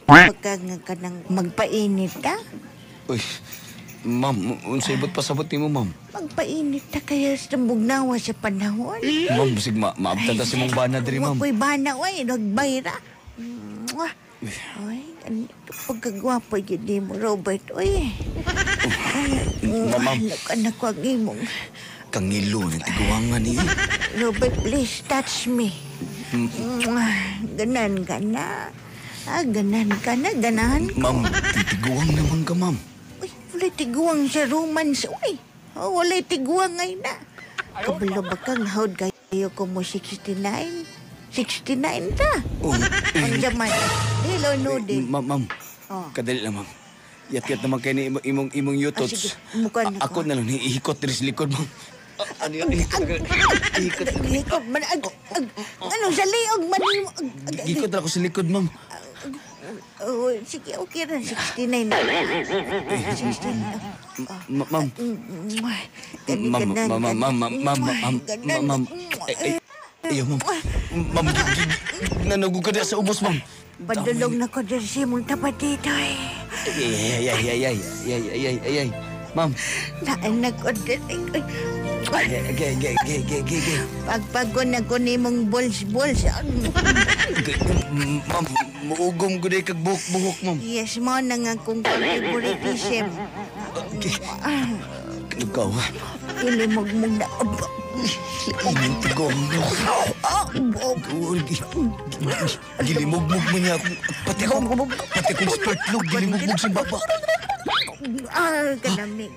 Pagka nga ka nang magpainit ta. Uy, ma'am, unsay ba't pasabot ni mo, ma'am? Magpainit ta kaya sa bugnawa sa panahon. Ma'am, bisig maabtan ta si mong bana diri, ma'am. Wapoy bana, oy. Nagbayra. Oy, pagkagwapo yun di mo, Robert, oy. Ma'am. Anak ko ang imong. Kangilo ng tiguangan ni. Robert, please touch me. Ganan ka na. Ganan ka na, ganahan ko. Ma'am, titiguang naman ka, ma'am. Uy, walay tiguang sa romance, uy. Walay tiguang ngay na. Kabalo ba kang haud kayo ko mo 69? 69 ta. Ang jaman. Hello, Nudin. Ma'am, kadali lang, ma'am. Yat-yat naman kayo ni imong yutots. Sige, mukha na Ako na lang, ihikot diri sa likod, ma'am. Ano yan? Ihikot. Likod man. Ano, sa liog man. Ihikot na ako sa likod, ma'am. Sige, okay na. 69 na. 69. Ma'am. Ma'am. Ayaw, ma'am. Ma'am, nanugog ka na sa ubos, ma'am. Bandulog na ko dyan si mong tapat dito eh. Ay. Ma'am. Naanak ko dyan eh. Pagpago na ko ni mong balls. Ma'am, muugom ko na kag buhok-buhok, ma'am. Yes, mo na nga kung favoritism. Ikaw, ha? Ilimog mo na. Tigong. Gilimog-mog mo niya. Pati kong spurtlog, gilimog-mog sa baba. Kanamig.